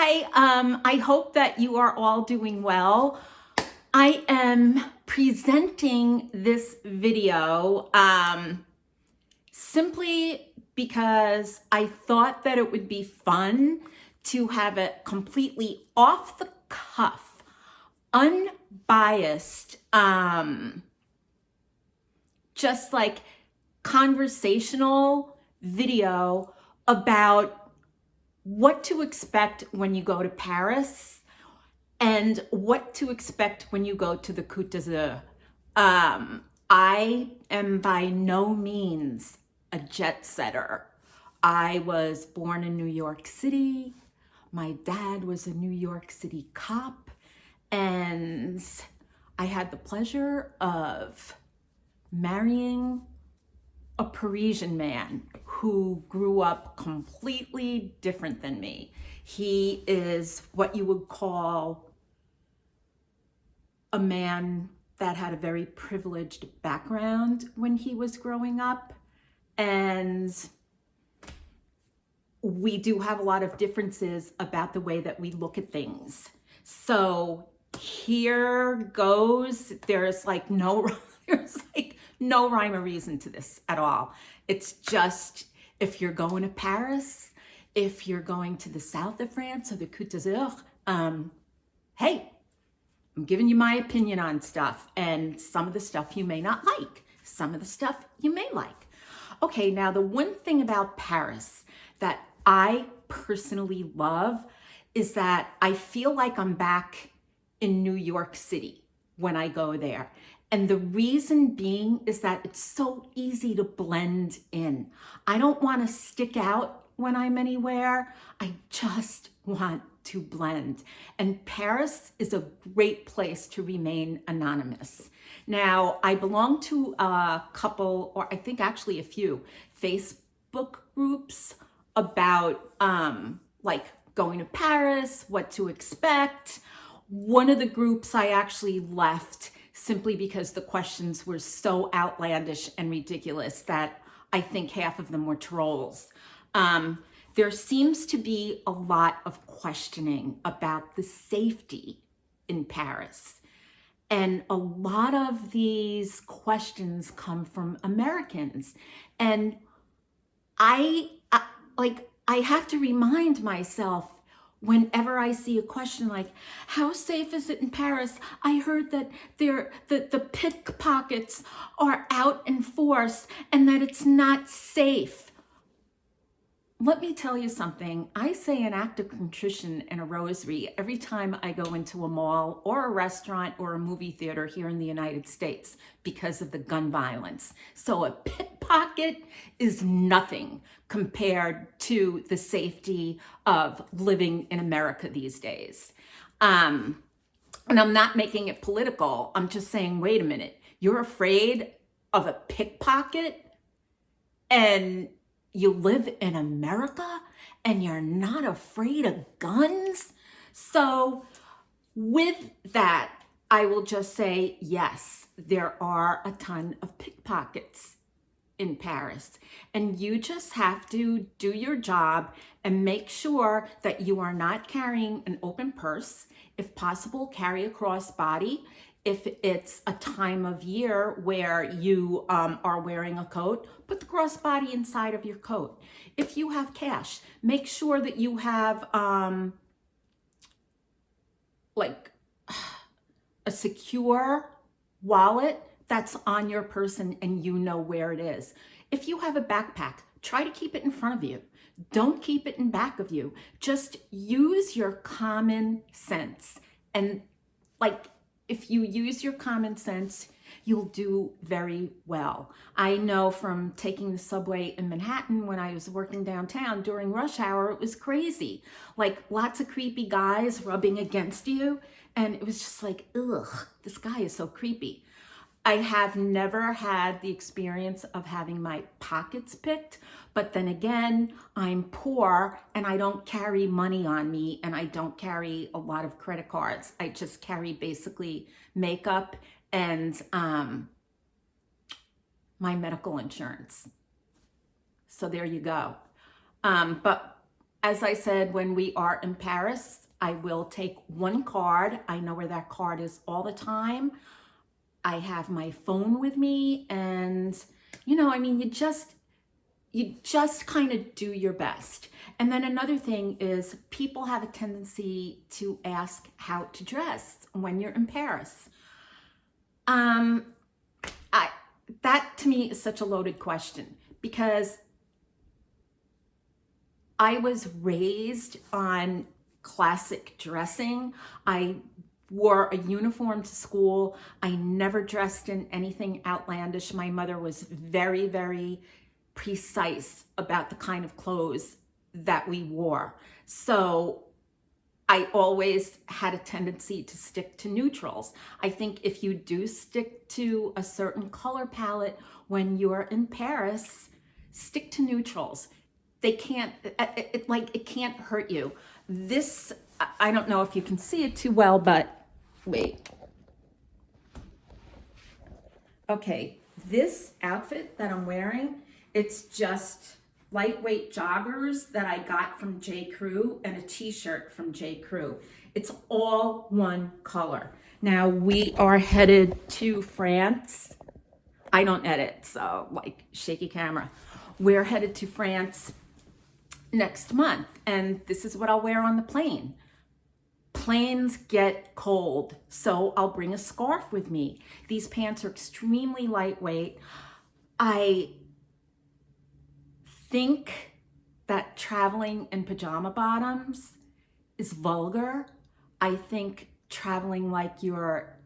Hi, I hope that you are all doing well. I am presenting this video simply because I thought that it would be fun to have a completely off the cuff, unbiased, just like conversational video about what to expect when you go to Paris and what to expect when you go to the Côte d'Azur. I am by no means a jet setter. I was born in New York City. My dad was a New York City cop, and I had the pleasure of marrying a Parisian man who grew up completely different than me. He is what you would call a man that had a very privileged background when he was growing up. And we do have a lot of differences about the way that we look at things. So here goes. There's like no rhyme or reason to this at all. It's just, if you're going to Paris, if you're going to the south of France or the Côte d'Azur, hey, I'm giving you my opinion on stuff, and some of the stuff you may not like, some of the stuff you may like. Okay, now the one thing about Paris that I personally love is that I feel like I'm back in New York City when I go there. And the reason being is that it's so easy to blend in. I don't want to stick out when I'm anywhere. I just want to blend. And Paris is a great place to remain anonymous. Now, I belong to a couple, or I think actually a few, Facebook groups about like going to Paris, what to expect. One of the groups I actually left simply because the questions were so outlandish and ridiculous that I think half of them were trolls. There seems to be a lot of questioning about the safety in Paris. And a lot of these questions come from Americans. And I have to remind myself whenever I see a question like, how safe is it in Paris? I heard that the pickpockets are out in force and that it's not safe. Let me tell you something. I say an act of contrition and a rosary every time I go into a mall or a restaurant or a movie theater here in the United States because of the gun violence. So a pickpocket is nothing compared to the safety of living in America these days. And I'm not making it political. I'm just saying, wait a minute. You're afraid of a pickpocket and you live in America and you're not afraid of guns? So with that, I will just say, yes, there are a ton of pickpockets in Paris. And you just have to do your job and make sure that you are not carrying an open purse. If possible, carry a crossbody. If it's a time of year where you are wearing a coat, put the crossbody inside of your coat. If you have cash, make sure that you have like a secure wallet that's on your person and you know where it is. If you have a backpack, try to keep it in front of you. Don't keep it in back of you. Just use your common sense. And like, if you use your common sense, you'll do very well. I know from taking the subway in Manhattan when I was working downtown during rush hour, it was crazy. Like lots of creepy guys rubbing against you. And it was just like, ugh, this guy is so creepy. I have never had the experience of having my pockets picked, but then again, I'm poor and I don't carry money on me and I don't carry a lot of credit cards. I just carry basically makeup and my medical insurance. So there you go. But as I said, when we are in Paris, I will take one card. I know where that card is all the time. I have my phone with me, and I mean, you just kind of do your best. And then another thing is people have a tendency to ask how to dress when you're in Paris. That to me is such a loaded question, because I was raised on classic dressing. I wore a uniform to school. I never dressed in anything outlandish. My mother was very, very precise about the kind of clothes that we wore. So I always had a tendency to stick to neutrals. I think if you do stick to a certain color palette when you're in Paris, stick to neutrals. They can't, it can't hurt you. This, I don't know if you can see it too well, but wait. Okay, this outfit that I'm wearing, it's just lightweight joggers that I got from J. Crew and a t-shirt from J. Crew. It's all one color. Now we are headed to France. I don't edit, so like shaky camera. We're headed to France next month, and this is what I'll wear on the plane. Planes get cold, so I'll bring a scarf with me. These pants are extremely lightweight. I think that traveling in pajama bottoms is vulgar. I think traveling like you're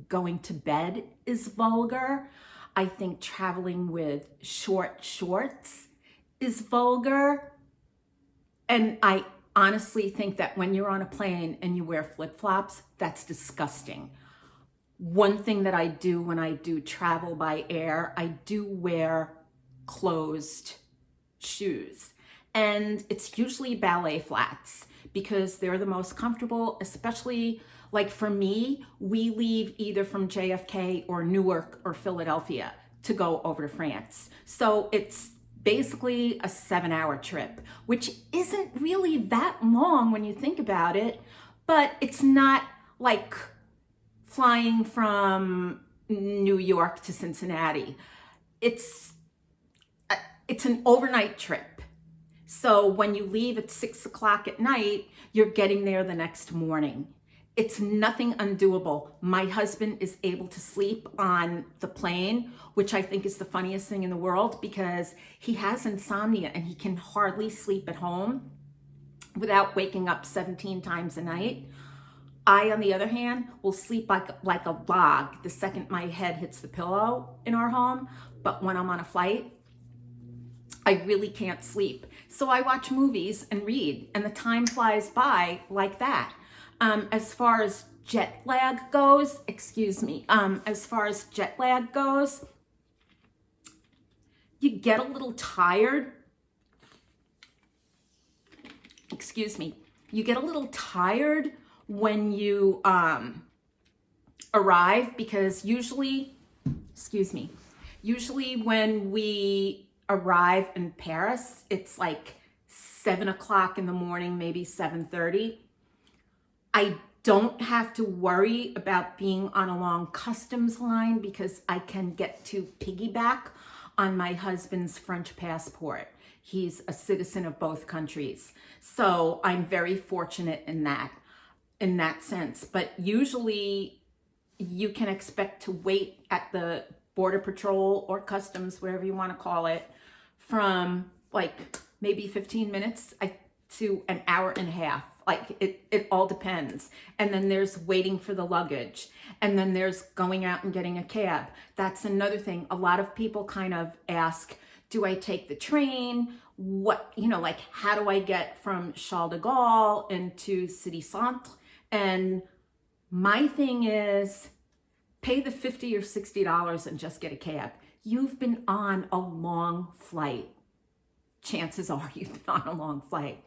going to bed is vulgar. I think traveling with short shorts is vulgar. And I honestly think that when you're on a plane and you wear flip-flops, that's disgusting. One thing that I do when I do travel by air, I do wear closed shoes. And it's usually ballet flats because they're the most comfortable, especially like for me, we leave either from JFK or Newark or Philadelphia to go over to France. So it's basically a 7-hour trip, which isn't really that long when you think about it, but it's not like flying from New York to Cincinnati. It's an overnight trip. So when you leave at 6 o'clock at night, you're getting there the next morning. It's nothing undoable. My husband is able to sleep on the plane, which I think is the funniest thing in the world because he has insomnia and he can hardly sleep at home without waking up 17 times a night. I, on the other hand, will sleep like a log the second my head hits the pillow in our home. But when I'm on a flight, I really can't sleep. So I watch movies and read, and the time flies by like that. As far as jet lag goes, you get a little tired. You get a little tired when you arrive because usually when we arrive in Paris, it's like 7 o'clock in the morning, maybe 7:30. I don't have to worry about being on a long customs line because I can get to piggyback on my husband's French passport. He's a citizen of both countries. So I'm very fortunate in that sense. But usually you can expect to wait at the Border Patrol or Customs, whatever you want to call it, from like maybe 15 minutes to an hour and a half. Like it all depends. And then there's waiting for the luggage. And then there's going out and getting a cab. That's another thing. A lot of people kind of ask, do I take the train? How do I get from Charles de Gaulle into City Centre? And my thing is pay the $50 or $60 and just get a cab. You've been on a long flight. Chances are you've been on a long flight.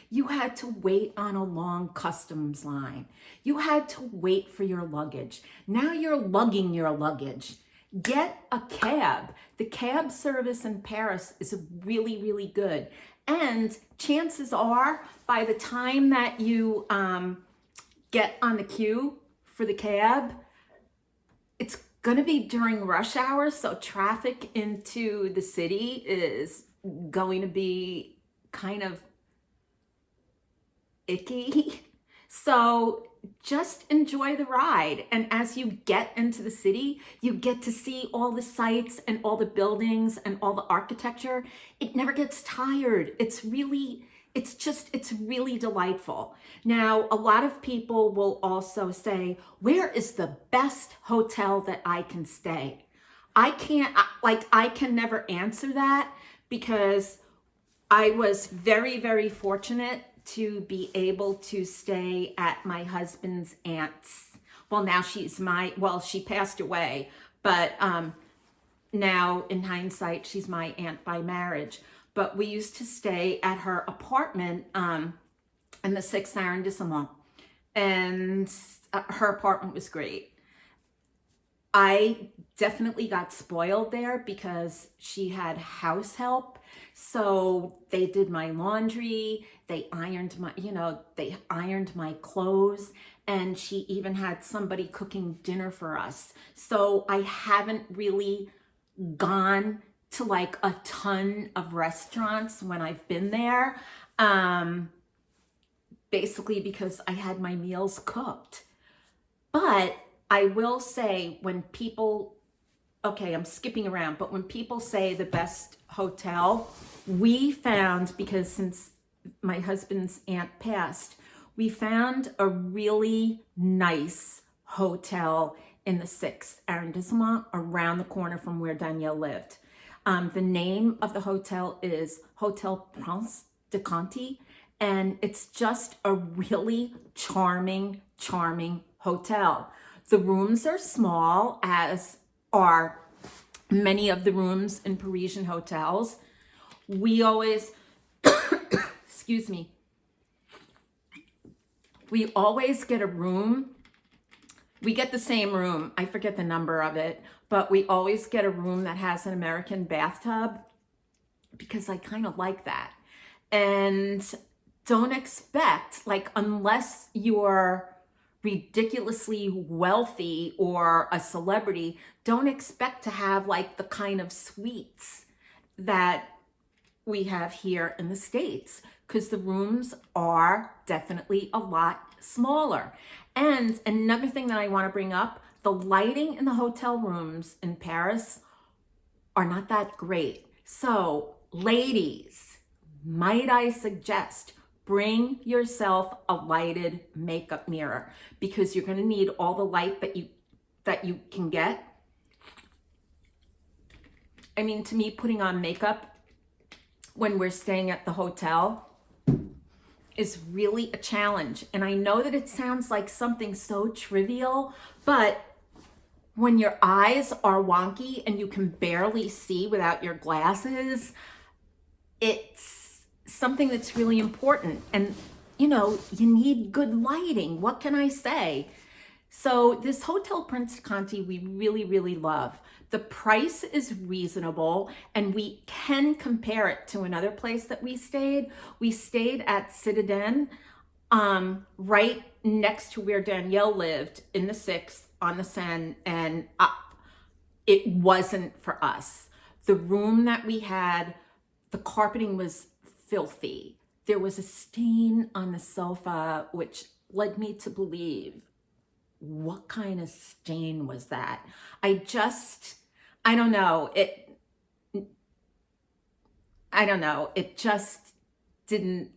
You had to wait on a long customs line. You had to wait for your luggage. Now you're lugging your luggage. Get a cab. The cab service in Paris is really, really good. And chances are, by the time that you get on the queue for the cab, it's going to be during rush hour. So traffic into the city is going to be kind of icky. So just enjoy the ride. And as you get into the city, you get to see all the sights and all the buildings and all the architecture. It never gets tired. It's really delightful. Now, a lot of people will also say, where is the best hotel that I can stay? I can never answer that, because I was very, very fortunate to be able to stay at my husband's aunt's. Well, now she passed away, but now in hindsight, she's my aunt by marriage. But we used to stay at her apartment in the 6th arrondissement, and her apartment was great. I definitely got spoiled there because she had house help. So they did my laundry, they ironed my clothes, and she even had somebody cooking dinner for us. So I haven't really gone to like a ton of restaurants when I've been there, basically because I had my meals cooked. But I will say, when people, okay, I'm skipping around, but when people say the best hotel, we found, because since my husband's aunt passed, we found a really nice hotel in the 6th arrondissement around the corner from where Danielle lived. The name of the hotel is Hotel Prince de Conti, and it's just a really charming hotel. The rooms are small, as are many of the rooms in Parisian hotels. We always, excuse me, we always get a room. We get the same room. I forget the number of it, but we always get a room that has an American bathtub, because I kind of like that. And don't expect, unless you're ridiculously wealthy or a celebrity, don't expect to have the kind of suites that we have here in the States, because the rooms are definitely a lot smaller. And another thing that I want to bring up, the lighting in the hotel rooms in Paris are not that great. So ladies, might I suggest, bring yourself a lighted makeup mirror, because you're going to need all the light that you can get. I mean, to me, putting on makeup when we're staying at the hotel is really a challenge. And I know that it sounds like something so trivial, but when your eyes are wonky and you can barely see without your glasses, it's something that's really important. And you need good lighting. What can I say? So this Hotel Prince Conti, we really, really love. The price is reasonable, and we can compare it to another place that we stayed. We stayed at Citadin, right next to where Danielle lived, in the 6th on the Seine, and it wasn't for us. The room that we had, the carpeting was filthy. There was a stain on the sofa, which led me to believe, what kind of stain was that? I don't know. It just didn't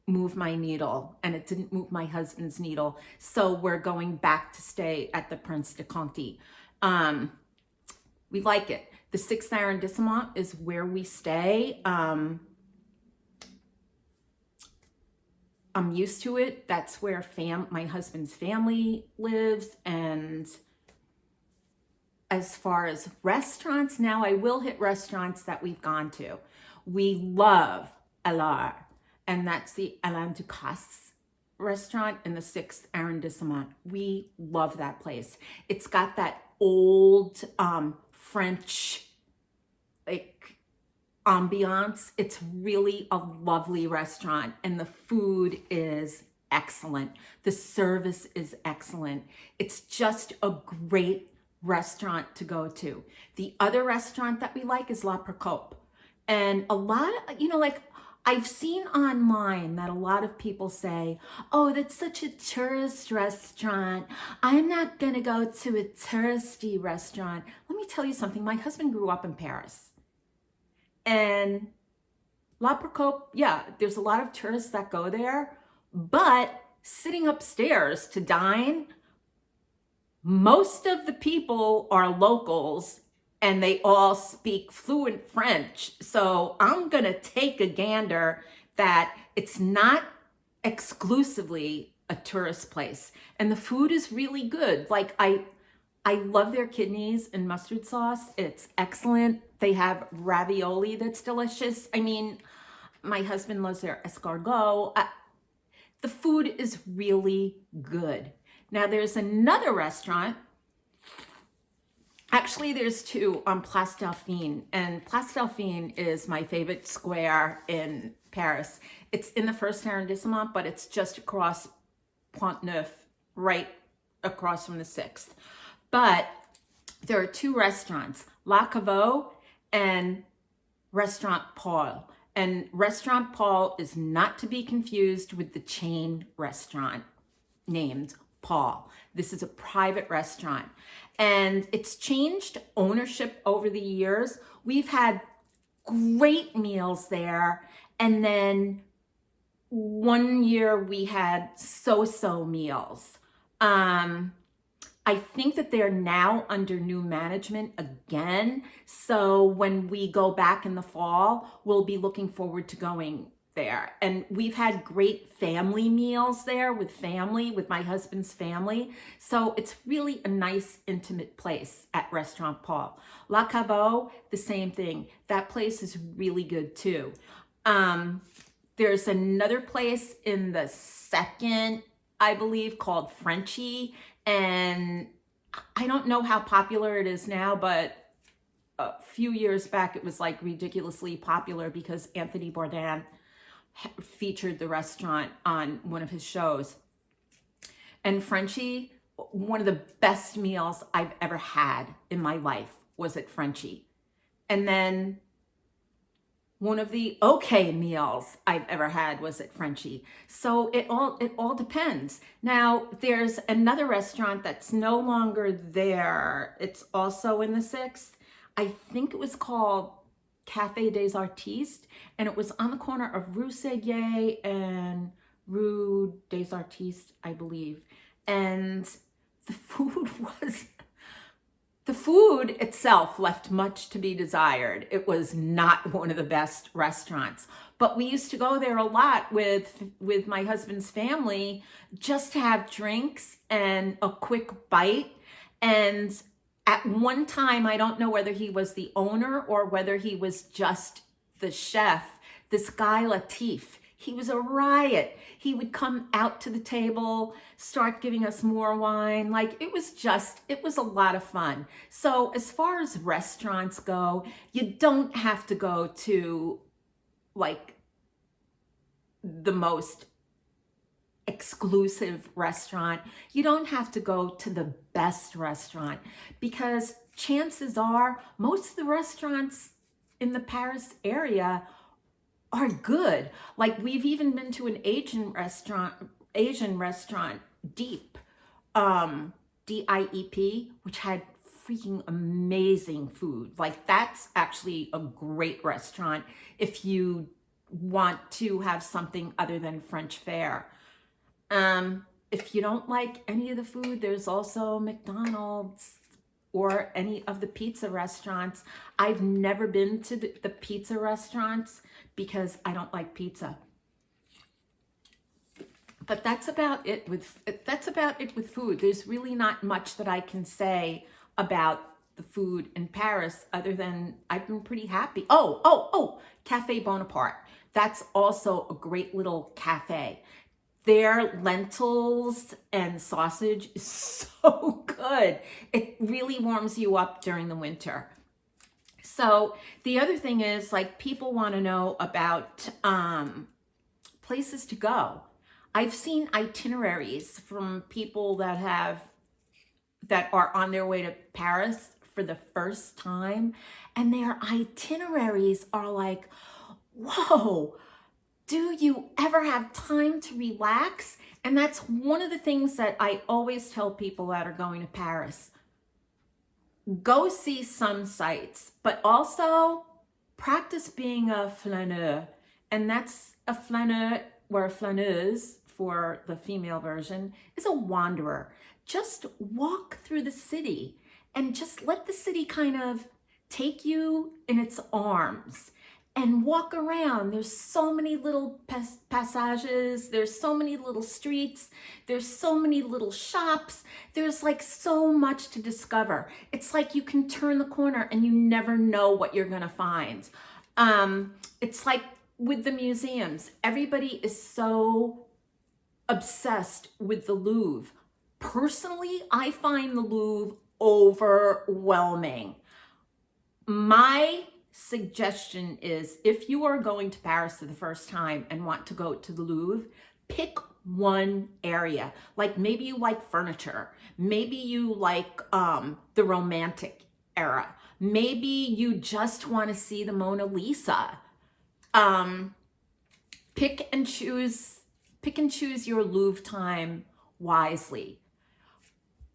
move my needle, and it didn't move my husband's needle. So we're going back to stay at the Prince de Conti. We like it. The 6th arrondissement is where we stay. I'm used to it. That's where my husband's family lives. And as far as restaurants, now I will hit restaurants that we've gone to. We love Allard, and that's the Alain Ducasse restaurant in the 6th arrondissement. We love that place. It's got that old French, ambiance. It's really a lovely restaurant, and the food is excellent. The service is excellent. It's just a great restaurant to go to. The other restaurant that we like is La Côte. And a lot of, like I've seen online that a lot of people say, oh, that's such a tourist restaurant. I'm not going to go to a touristy restaurant. Let me tell you something. My husband grew up in Paris. And La Côte, yeah, there's a lot of tourists that go there, but sitting upstairs to dine, most of the people are locals and they all speak fluent French. So I'm going to take a gander that it's not exclusively a tourist place. And the food is really good. Like I love their kidneys and mustard sauce. It's excellent. They have ravioli that's delicious. I mean, my husband loves their escargot. The food is really good. Now there's another restaurant. Actually, there's two on Place Dauphine, and Place Dauphine is my favorite square in Paris. It's in the first arrondissement, but it's just across Pont Neuf, right across from the 6th. But there are two restaurants, La Caveau and Restaurant Paul. And Restaurant Paul is not to be confused with the chain restaurant named Paul. This is a private restaurant, and it's changed ownership over the years. We've had great meals there, and then one year we had so-so meals. I think that they're now under new management again. So when we go back in the fall, we'll be looking forward to going there. And we've had great family meals there with my husband's family. So it's really a nice, intimate place at Restaurant Paul. La Caveau, the same thing. That place is really good too. There's another place in the 2nd, I believe, called Frenchie. And I don't know how popular it is now, but a few years back, it was like ridiculously popular because Anthony Bourdain featured the restaurant on one of his shows. And Frenchie, one of the best meals I've ever had in my life was at Frenchie. And then one of the okay meals I've ever had was at Frenchie. So it all depends. Now, there's another restaurant that's no longer there. It's also in the 6th. I think it was called Café des Artistes, and it was on the corner of Rue Seguier and Rue des Artistes, I believe. And the food itself left much to be desired. It was not one of the best restaurants, but we used to go there a lot with my husband's family just to have drinks and a quick bite. And at one time, I don't know whether he was the owner or whether he was just the chef, this guy Latif. He was a riot. He would come out to the table, start giving us more wine. Like it was a lot of fun. So as far as restaurants go, you don't have to go to like the most exclusive restaurant. You don't have to go to the best restaurant because chances are most of the restaurants in the Paris area are good. Like we've even been to an Asian restaurant, Deep, DIEP, which had freaking amazing food. Like that's actually a great restaurant if you want to have something other than French fare. If you don't like any of the food, there's also McDonald's or any of the pizza restaurants. I've never been to the pizza restaurants because I don't like pizza. But that's about it with food. There's really not much that I can say about the food in Paris other than I've been pretty happy. Oh, Café Bonaparte. That's also a great little cafe. Their lentils and sausage is so good. It really warms you up during the winter. So the other thing is, like, people want to know about places to go. I've seen itineraries from people that are on their way to Paris for the first time, and their itineraries are like, whoa, do you ever have time to relax? And that's one of the things that I always tell people that are going to Paris. Go see some sites, but also practice being a flaneur. And that's a flaneur, or a flaneuse for the female version, is a wanderer. Just walk through the city and just let the city kind of take you in its arms and walk around. There's so many little passages, there's so many little streets, there's so many little shops, there's like so much to discover. It's like you can turn the corner and you never know what you're gonna find. It's like with the museums, everybody is so obsessed with the Louvre. Personally, I find the Louvre overwhelming. My suggestion is, if you are going to Paris for the first time and want to go to the Louvre, pick one area. Like, maybe you like furniture, maybe you like the Romantic era, maybe you just want to see the Mona Lisa. Pick and choose your Louvre time wisely.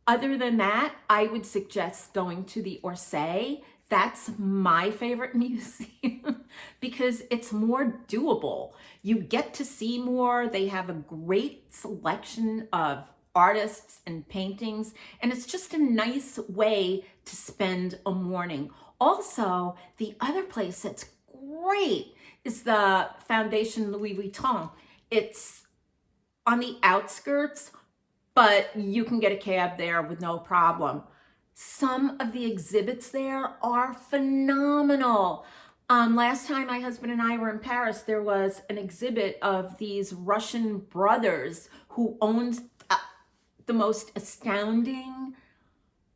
Other than that, I would suggest going to the Orsay. That's my favorite museum because it's more doable. You get to see more. They have a great selection of artists and paintings, and it's just a nice way to spend a morning. Also, the other place that's great is the Foundation Louis Vuitton. It's on the outskirts, but you can get a cab there with no problem. Some of the exhibits there are phenomenal. Last time my husband and I were in Paris, there was an exhibit of these Russian brothers who owned the most astounding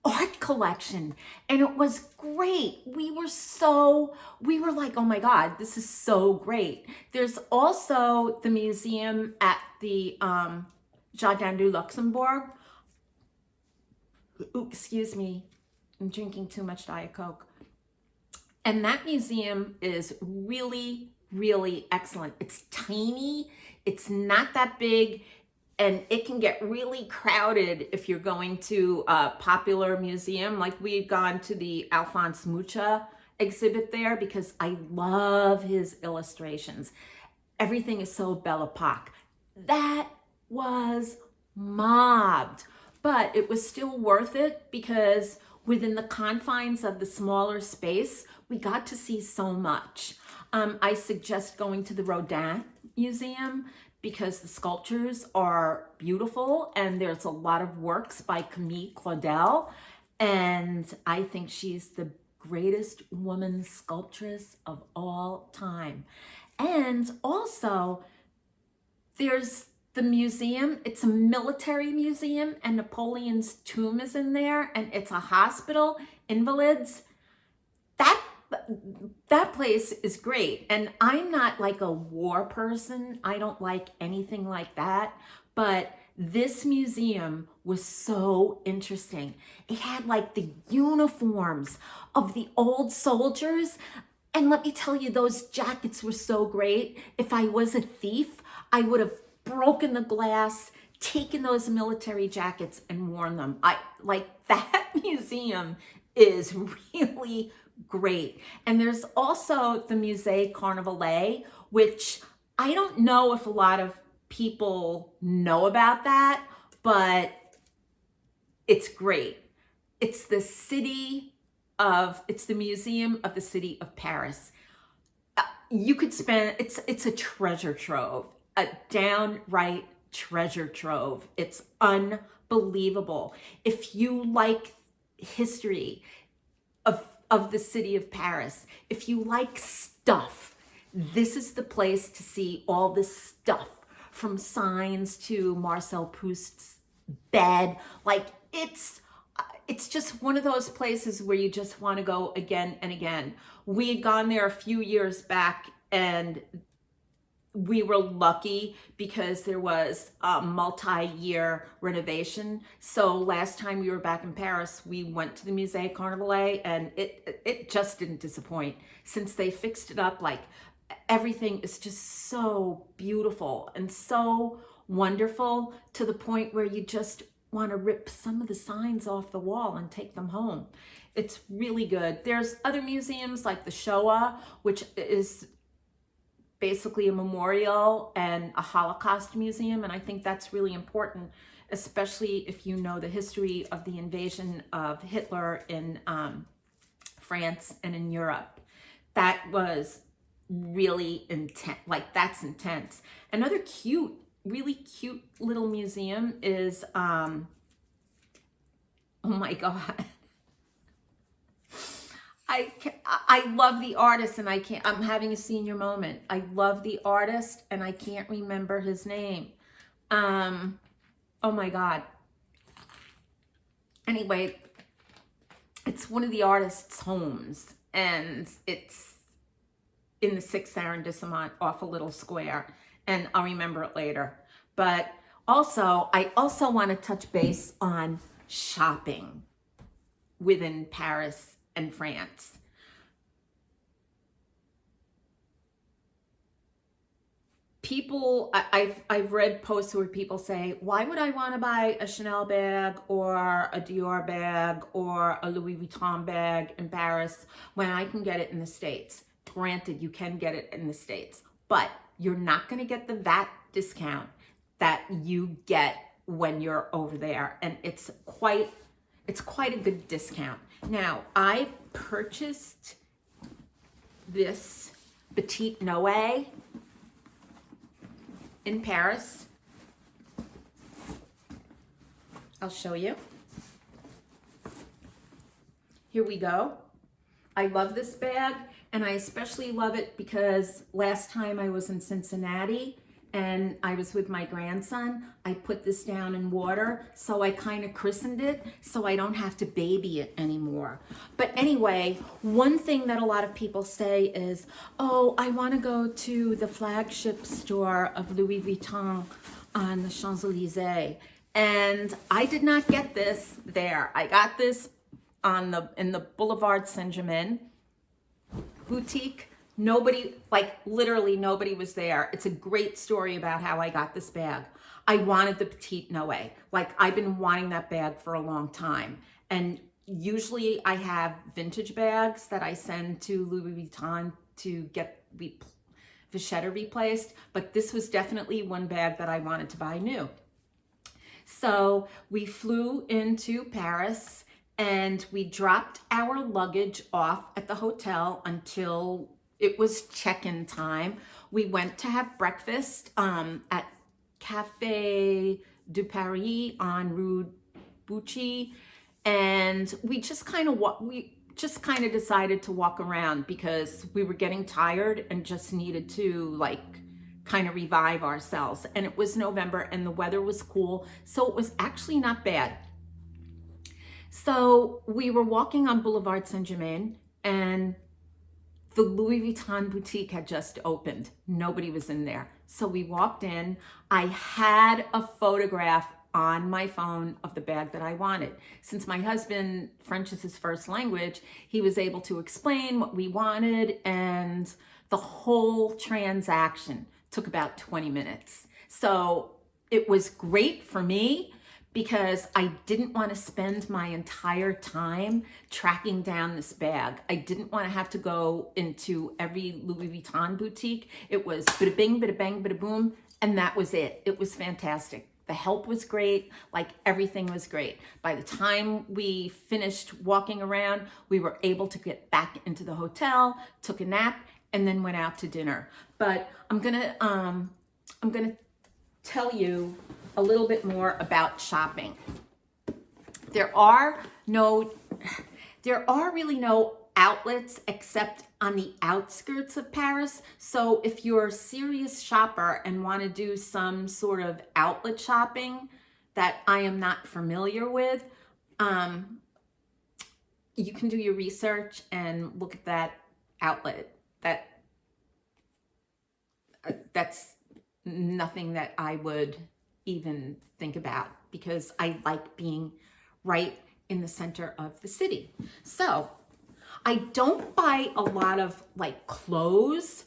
art collection, and it was great. We were like, oh my God, this is so great. There's also the museum at the Jardin du Luxembourg. Ooh, excuse me, I'm drinking too much Diet Coke. And that museum is really, really excellent. It's tiny, it's not that big, and it can get really crowded if you're going to a popular museum. Like, we had gone to the Alphonse Mucha exhibit there because I love his illustrations. Everything is so Belle Epoque. That was mobbed, but it was still worth it because within the confines of the smaller space, we got to see so much. I suggest going to the Rodin Museum because the sculptures are beautiful and there's a lot of works by Camille Claudel, and I think she's the greatest woman sculptress of all time. And also, there's the museum. It's a military museum, and Napoleon's tomb is in there, and it's a hospital, invalids. That place is great. And I'm not like a war person. I don't like anything like that. But this museum was so interesting. It had like the uniforms of the old soldiers. And let me tell you, those jackets were so great. If I was a thief, I would have broken the glass, taken those military jackets and worn them. I like that museum is really great. And there's also the Musée Carnavalet, which I don't know if a lot of people know about that, but it's great. It's the museum of the city of Paris. You could spend, it's a treasure trove, a downright treasure trove. It's unbelievable. If you like history of the city of Paris, if you like stuff, this is the place to see all this stuff, from signs to Marcel Proust's bed. Like, it's it's just one of those places where you just want to go again and again. We had gone there a few years back, and we were lucky because there was a multi-year renovation. So last time we were back in Paris, we went to the Musée Carnavalet, and it just didn't disappoint. Since they fixed it up, like, everything is just so beautiful and so wonderful, to the point where you just want to rip some of the signs off the wall and take them home. It's really good. There's other museums like the Shoah, which is basically a memorial and a Holocaust museum, and I think that's really important, especially if you know the history of the invasion of Hitler in France and in Europe. That was really intense. Like, that's intense. Another cute, really cute little museum is oh my God, I love the artist, and I'm having a senior moment. I love the artist, and I can't remember his name. Oh my God. Anyway, it's one of the artist's homes, and it's in the 6th arrondissement off a little square, and I'll remember it later. But also, I also want to touch base on shopping within Paris and France. People, I've read posts where people say, why would I want to buy a Chanel bag or a Dior bag or a Louis Vuitton bag in Paris when I can get it in the States? Granted, you can get it in the States, but you're not going to get the VAT discount that you get when you're over there, and it's quite a good discount. Now, I purchased this Petite Noé in Paris. I'll show you. Here we go. I love this bag, and I especially love it because last time I was in Cincinnati and I was with my grandson, I put this down in water, so I kind of christened it so I don't have to baby it anymore. But anyway, one thing that a lot of people say is, oh, I want to go to the flagship store of Louis Vuitton on the Champs-Élysées. And I did not get this there. I got this in the Boulevard Saint-Germain boutique. Nobody, like literally nobody was there. It's a great story about how I got this bag. I wanted the Petite Noé. Like, I've been wanting that bag for a long time. And usually I have vintage bags that I send to Louis Vuitton to get vachetta replaced. But this was definitely one bag that I wanted to buy new. So we flew into Paris and we dropped our luggage off at the hotel until it was check-in time. We went to have breakfast at Café de Paris on Rue Bucci, and we just kind of decided to walk around because we were getting tired and just needed to like kind of revive ourselves. And it was November and the weather was cool, so it was actually not bad. So we were walking on Boulevard Saint-Germain, and the Louis Vuitton boutique had just opened. Nobody was in there. So we walked in. I had a photograph on my phone of the bag that I wanted. Since my husband, French is his first language, he was able to explain what we wanted, and the whole transaction took about 20 minutes. So it was great for me because I didn't want to spend my entire time tracking down this bag. I didn't want to have to go into every Louis Vuitton boutique. It was bada bing, bada bang, bada boom, and that was it. It was fantastic. The help was great, like everything was great. By the time we finished walking around, we were able to get back into the hotel, took a nap, and then went out to dinner. But I'm gonna tell you a little bit more about shopping. There are really no outlets except on the outskirts of Paris. So if you're a serious shopper and want to do some sort of outlet shopping that I am not familiar with, you can do your research and look at that outlet. That's nothing that I would even think about, because I like being right in the center of the city. So I don't buy a lot of like clothes.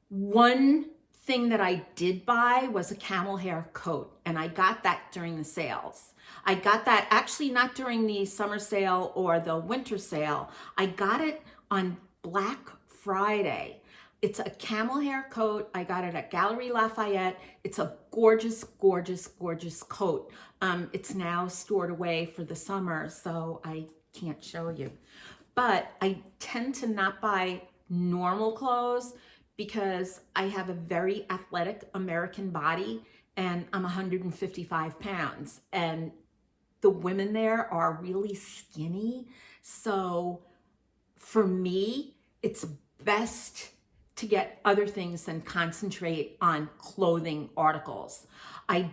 One thing that I did buy was a camel hair coat, and I got that during the sales. I got that actually not during the summer sale or the winter sale. I got it on Black Friday. It's a camel hair coat. I got it at Gallery Lafayette. It's a gorgeous, gorgeous, gorgeous coat. It's now stored away for the summer, so I can't show you. But I tend to not buy normal clothes because I have a very athletic American body and I'm 155 pounds. And the women there are really skinny. So for me, it's best to get other things and concentrate on clothing articles. I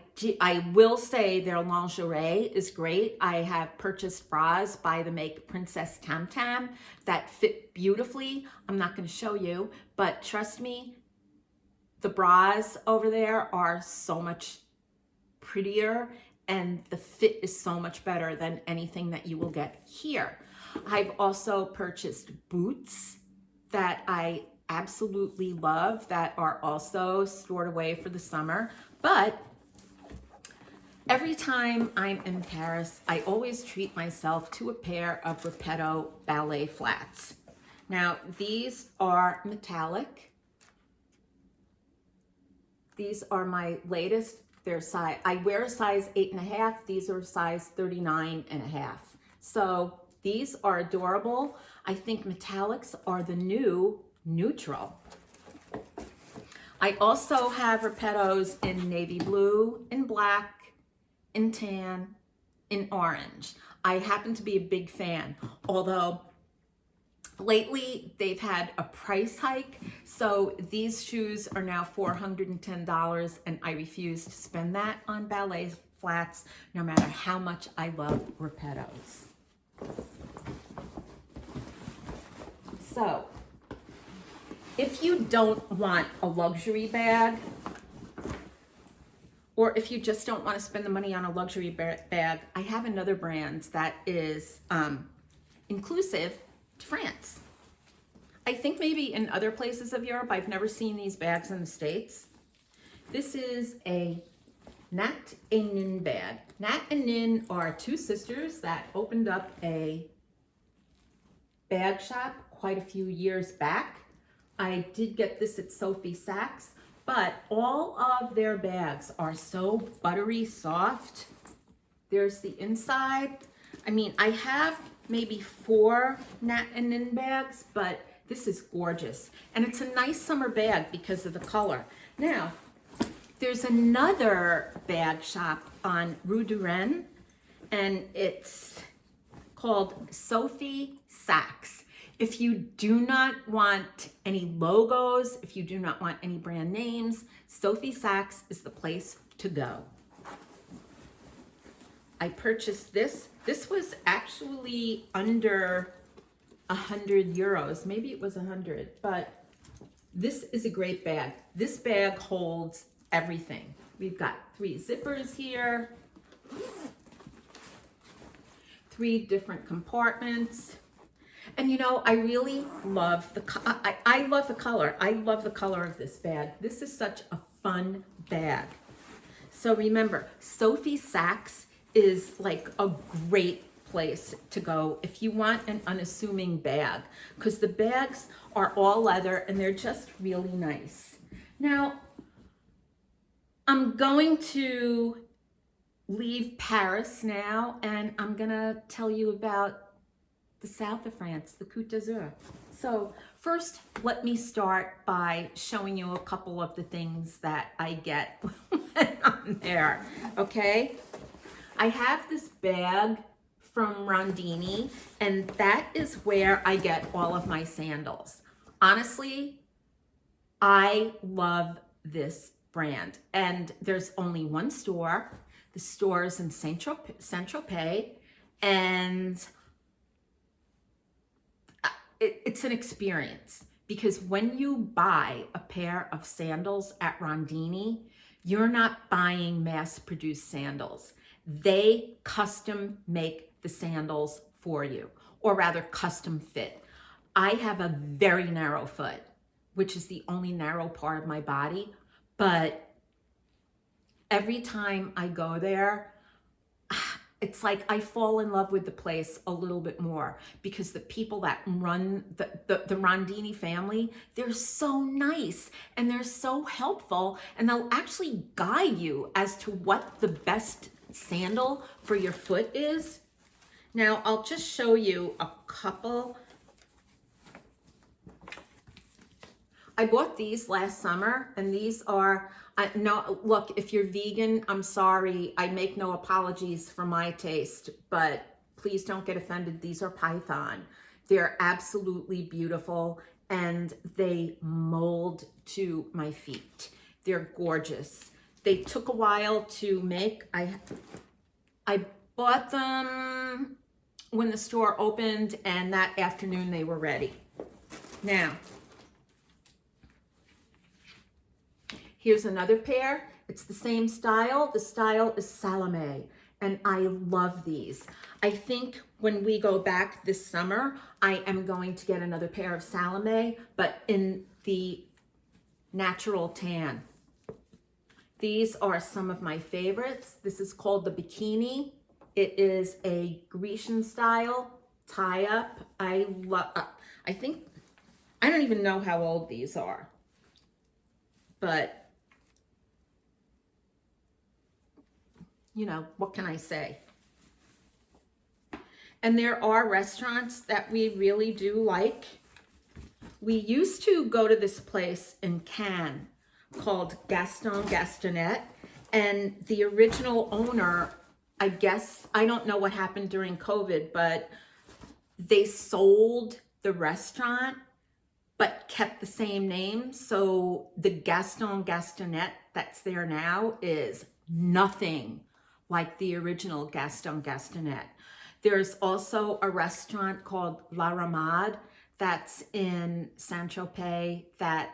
will say their lingerie is great. I have purchased bras by the make Princess Tam Tam that fit beautifully. I'm not going to show you, but trust me, the bras over there are so much prettier and the fit is so much better than anything that you will get here. I've also purchased boots that I absolutely love that are also stored away for the summer. But every time I'm in Paris, I always treat myself to a pair of Repetto ballet flats. Now, these are metallic. These are my latest. They're size, I wear a size 8.5. These are size 39.5. So these are adorable. I think metallics are the new neutral. I also have Repettos in navy blue, in black, in tan, in orange. I happen to be a big fan, although lately they've had a price hike. So these shoes are now $410 and I refuse to spend that on ballet flats, no matter how much I love Repettos. So if you don't want a luxury bag, or if you just don't want to spend the money on a luxury bag, I have another brand that is inclusive to France. I think maybe in other places of Europe, I've never seen these bags in the States. This is a Nat and Nin bag. Nat and Nin are two sisters that opened up a bag shop quite a few years back. I did get this at Sophie Saks, but all of their bags are so buttery soft. There's the inside. I mean, I have maybe 4 Nat and Nin bags, but this is gorgeous. And it's a nice summer bag because of the color. Now, there's another bag shop on Rue de Rennes, and it's called Sophie Saks. If you do not want any logos, if you do not want any brand names, Sophie Saks is the place to go. I purchased this. This was actually under 100 euros. Maybe it was 100, but this is a great bag. This bag holds everything. We've got 3 zippers here, 3 different compartments. And you know, I really love I love the color. I love the color of this bag. This is such a fun bag. So remember, Sophie Saks is like a great place to go if you want an unassuming bag, because the bags are all leather and they're just really nice. Now, I'm going to leave Paris now, and I'm gonna tell you about the south of France, the Côte d'Azur. So first, let me start by showing you a couple of the things that I get when I'm there, okay? I have this bag from Rondini, and that is where I get all of my sandals. Honestly, I love this brand, and there's only one store. The store is in Saint-Tropez, and it's an experience, because when you buy a pair of sandals at Rondini, you're not buying mass-produced sandals. They custom make the sandals for you, or rather custom fit. I have a very narrow foot, which is the only narrow part of my body, but every time I go there, it's like I fall in love with the place a little bit more, because the people that run the Rondini family, they're so nice and they're so helpful, and they'll actually guide you as to what the best sandal for your foot is. Now, I'll just show you a couple. I bought these last summer, and these are, no, look, if you're vegan, I'm sorry. I make no apologies for my taste, but please don't get offended. These are Python. They're absolutely beautiful, and they mold to my feet. They're gorgeous. They took a while to make. I bought them when the store opened, and that afternoon they were ready. Now, here's another pair. It's the same style. The style is Salome, and I love these. I think when we go back this summer, I am going to get another pair of Salome, but in the natural tan. These are some of my favorites. This is called the Bikini. It is a Grecian style tie-up. I love, I don't even know how old these are, but you know, what can I say? And there are restaurants that we really do like. We used to go to this place in Cannes called Gaston Gastonnet, and the original owner, I guess, I don't know what happened during COVID, but they sold the restaurant but kept the same name. So the Gaston Gastonnet that's there now is nothing like the original Gaston Gastonnet. There's also a restaurant called La Ramade that's in Saint-Tropez that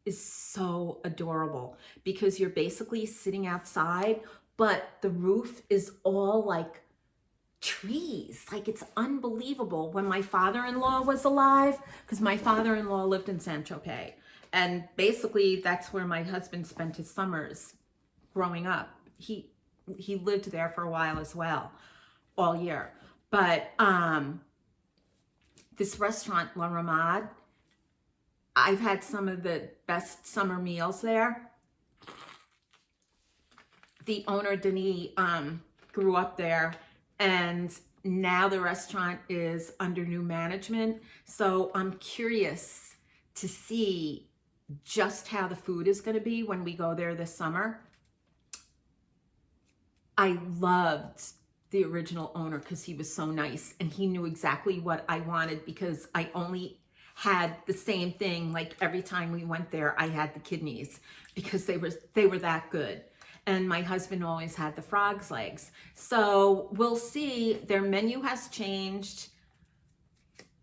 is so adorable, because you're basically sitting outside, but the roof is all like trees. Like, it's unbelievable. When my father-in-law was alive, because my father-in-law lived in Saint-Tropez, and basically that's where my husband spent his summers growing up. He lived there for a while as well, all year. But this restaurant, La Ramade, I've had some of the best summer meals there. The owner, Denis, grew up there, and now the restaurant is under new management. So I'm curious to see just how the food is going to be when we go there this summer. I loved the original owner because he was so nice, and he knew exactly what I wanted, because I only had the same thing. Like, every time we went there, I had the kidneys, because they were that good. And my husband always had the frog's legs. So we'll see. Their menu has changed.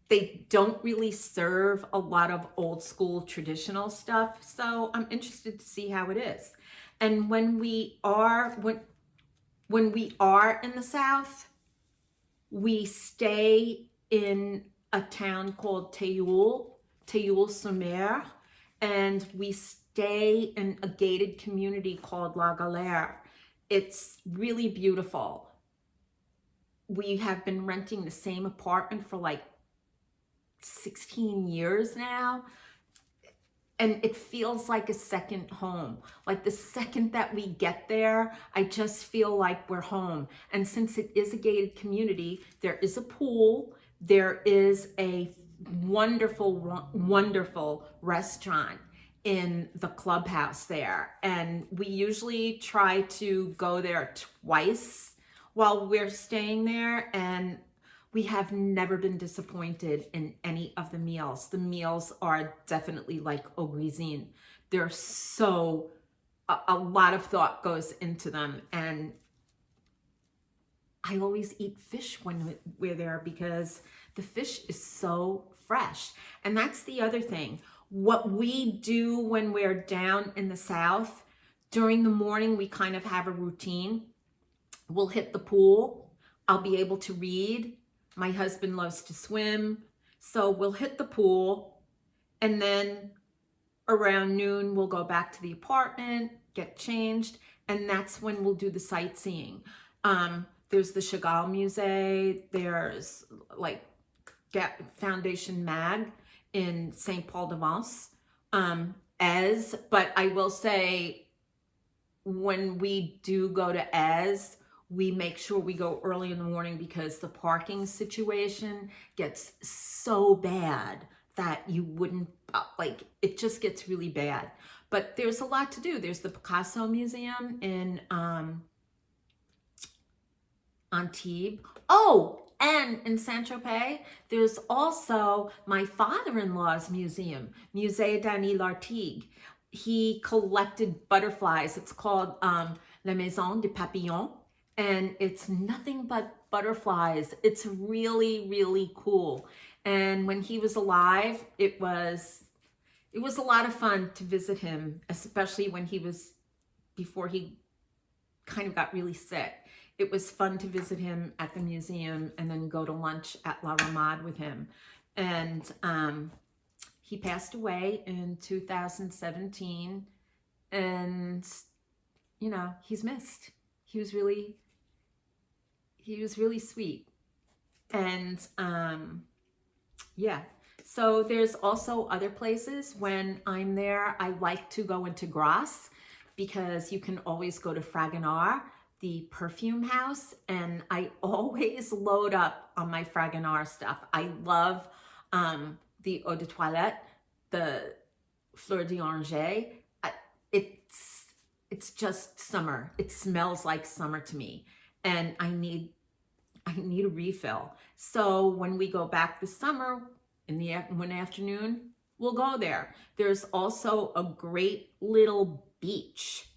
They don't really serve a lot of old school traditional stuff. So I'm interested to see how it is. And when we are in the South, we stay in a town called Théoule-sur-Mer, and we stay in a gated community called La Galère. It's really beautiful. We have been renting the same apartment for like 16 years now, and it feels like a second home. Like, the second that we get there, I just feel like we're home. And since it is a gated community, there is a pool, there is a wonderful, wonderful restaurant in the clubhouse there. And we usually try to go there twice while we're staying there, and we have never been disappointed in any of the meals. The meals are definitely like au cuisine. They're so, a lot of thought goes into them, and I always eat fish when we're there because the fish is so fresh. And that's the other thing. What we do when we're down in the South, during the morning, we kind of have a routine. We'll hit the pool. I'll be able to read. My husband loves to swim. So we'll hit the pool, and then around noon, we'll go back to the apartment, get changed, and that's when we'll do the sightseeing. There's the Chagall Musée. There's like Foundation Mag in St. Paul de Vence. But I will say, when we do go to Ez, we make sure we go early in the morning because the parking situation gets so bad that you wouldn't, it just gets really bad. But there's a lot to do. There's the Picasso Museum in Antibes. Oh, and in Saint-Tropez, there's also my father-in-law's museum, Musée Dany Lartigue. He collected butterflies. It's called La Maison des Papillons, and it's nothing but butterflies. It's really, really cool. And when he was alive, it was a lot of fun to visit him, especially when before he kind of got really sick. It was fun to visit him at the museum and then go to lunch at La Ramade with him. And he passed away in 2017, and he's missed. He was really sweet. And yeah. So there's also other places. When I'm there, I like to go into Grasse because you can always go to Fragonard, the perfume house, and I always load up on my Fragonard stuff. I love the eau de toilette, the fleur d'oranger. It's just summer. It smells like summer to me, and I need a refill. So when we go back this summer in the one afternoon, we'll go there. There's also a great little beach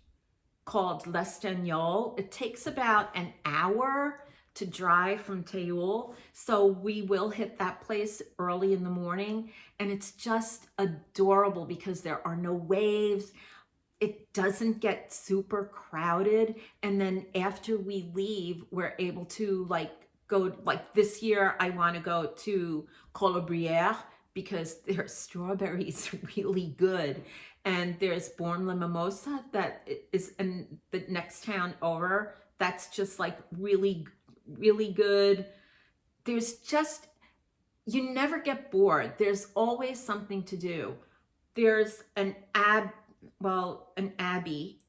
called L'Estagnol. It takes about an hour to drive from Théoul. So we will hit that place early in the morning, and it's just adorable because there are no waves. It doesn't get super crowded. And then after we leave, we're able to go, this year I want to go to Colobrières because their strawberries are really good. And there's Born La Mimosa that is in the next town over. That's just really, really good. There's just, you never get bored. There's always something to do. There's an abbey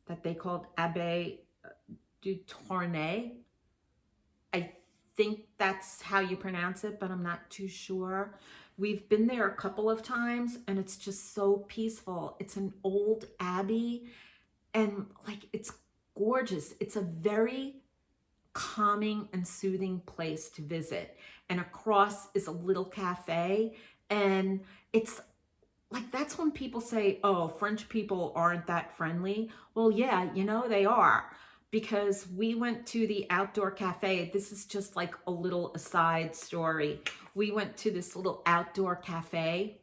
that they called Abbey du Tournai. I think that's how you pronounce it, but I'm not too sure. We've been there a couple of times, and it's just so peaceful. It's an old abbey, and it's gorgeous. It's a very calming and soothing place to visit. And across is a little cafe, and it's that's when people say, oh, French people aren't that friendly. Well, yeah, they are. Because we went to the outdoor cafe. This is just a little aside story. We went to this little outdoor cafe,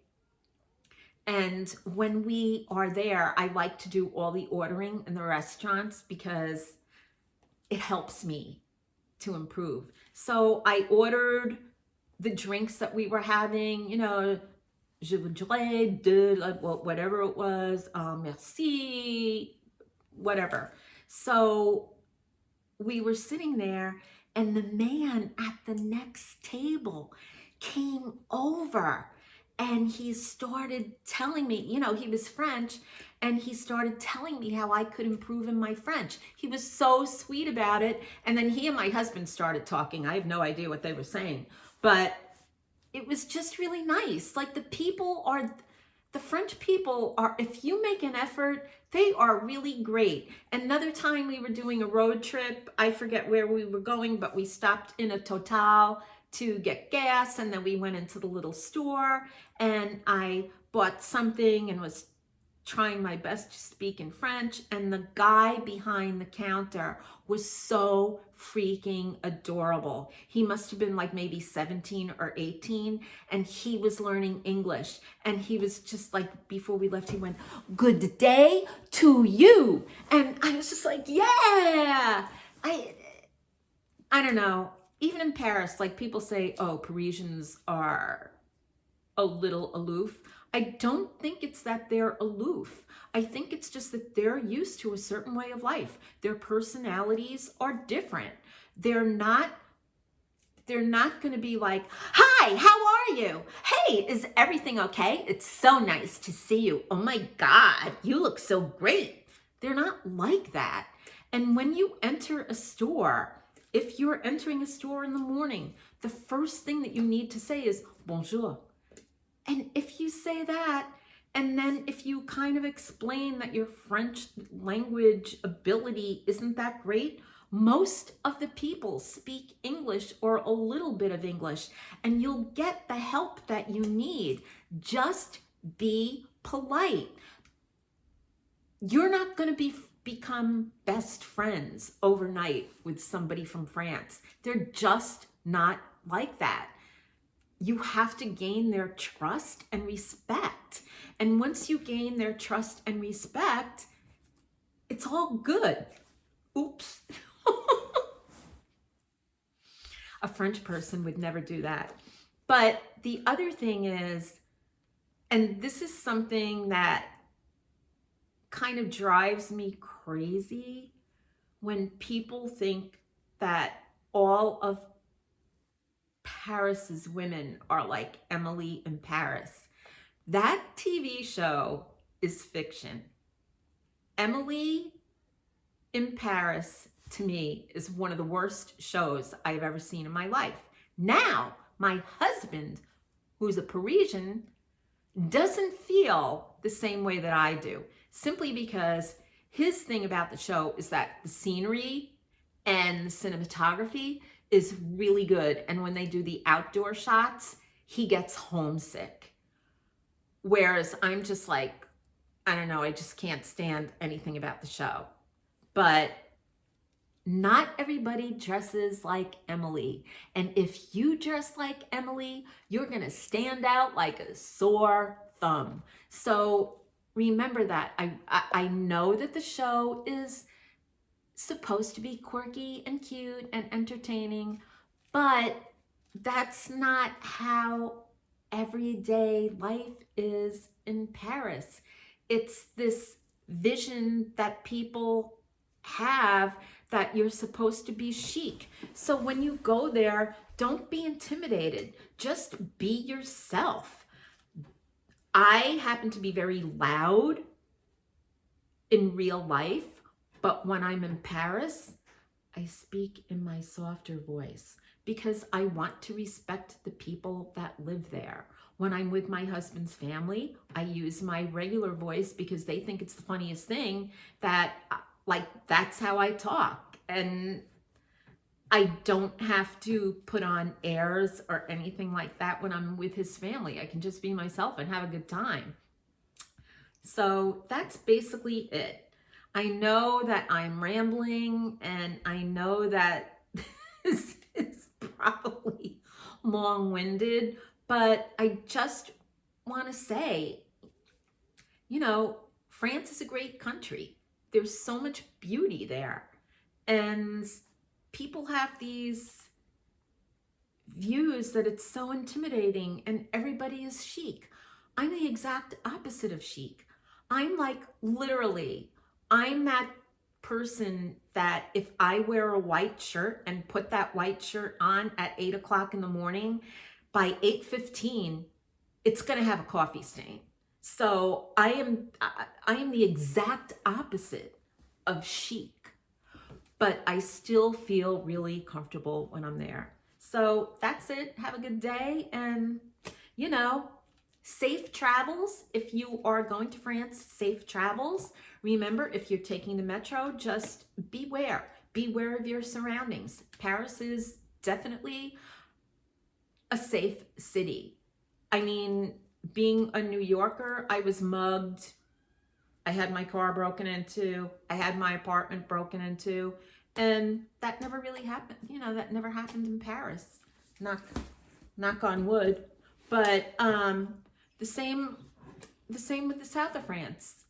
and when we are there, I like to do all the ordering in the restaurants because it helps me to improve. So I ordered the drinks that we were having, je voudrais whatever it was, merci, whatever. So we were sitting there, and the man at the next table came over, and he started telling me, he was French, and he started telling me how I could improve in my French. He was so sweet about it. And then he and my husband started talking. I have no idea what they were saying, but it was just really nice. The French people are, if you make an effort, they are really great. Another time we were doing a road trip, I forget where we were going, but we stopped in a Total to get gas, and then we went into the little store, and I bought something and was trying my best to speak in French, and the guy behind the counter was so freaking adorable. He must have been like maybe 17 or 18, and he was learning English. And he was just like, before we left, he went, "Good day to you." And I was just like, yeah. I don't know. Even in Paris, like people say, oh, Parisians are a little aloof. I don't think it's that they're aloof. I think it's just that they're used to a certain way of life. Their personalities are different. They're not going to be like, "Hi, how are you? Hey, is everything okay? It's so nice to see you. Oh my God, you look so great." They're not like that. And when you enter a store, if you're entering a store in the morning, the first thing that you need to say is bonjour. And if you say that, and then if you kind of explain that your French language ability isn't that great, most of the people speak English or a little bit of English, and you'll get the help that you need. Just be polite. You're not going to become best friends overnight with somebody from France. They're just not like that. You have to gain their trust and respect. And once you gain their trust and respect, it's all good. Oops. A French person would never do that. But the other thing is, and this is something that kind of drives me crazy, when people think that all of Paris's women are like Emily in Paris. That TV show is fiction. Emily in Paris, to me, is one of the worst shows I've ever seen in my life. Now, my husband, who's a Parisian, doesn't feel the same way that I do, simply because his thing about the show is that the scenery and the cinematography is really good. And when they do the outdoor shots, he gets homesick. Whereas I'm just like, I don't know, I just can't stand anything about the show. But not everybody dresses like Emily. And if you dress like Emily, you're going to stand out like a sore thumb. So remember that. I know that the show is supposed to be quirky and cute and entertaining, but that's not how everyday life is in Paris. It's this vision that people have that you're supposed to be chic. So when you go there, don't be intimidated. Just be yourself. I happen to be very loud in real life, but when I'm in Paris, I speak in my softer voice because I want to respect the people that live there. When I'm with my husband's family, I use my regular voice because they think it's the funniest thing that, like, that's how I talk. And I don't have to put on airs or anything like that when I'm with his family. I can just be myself and have a good time. So that's basically it. I know that I'm rambling, and I know that this is probably long-winded, but I just want to say, you know, France is a great country. There's so much beauty there. And people have these views that it's so intimidating and everybody is chic. I'm the exact opposite of chic. I'm like, literally, I'm that person that if I wear a white shirt and put that white shirt on at 8 o'clock in the morning, by 8:15, it's going to have a coffee stain. So I am the exact opposite of chic, but I still feel really comfortable when I'm there. So that's it. Have a good day, and, you know, safe travels. If you are going to France, safe travels. Remember, if you're taking the metro, just beware. Beware of your surroundings. Paris is definitely a safe city. I mean, being a New Yorker, I was mugged I had my car broken into, I had my apartment broken into, and that never really happened. You know, that never happened in Paris. Knock on wood. But the same with the south of France.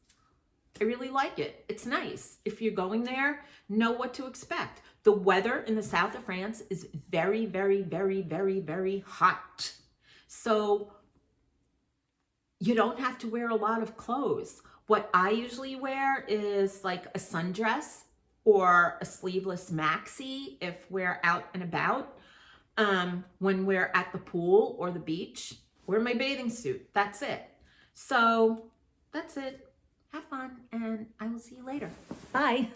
I really like it. It's nice. If you're going there, know what to expect. The weather in the south of France is very, very, very, very, very hot. So you don't have to wear a lot of clothes. What I usually wear is like a sundress or a sleeveless maxi if we're out and about. When we're at the pool or the beach, wear my bathing suit. That's it. So that's it. Have fun, and I will see you later. Bye.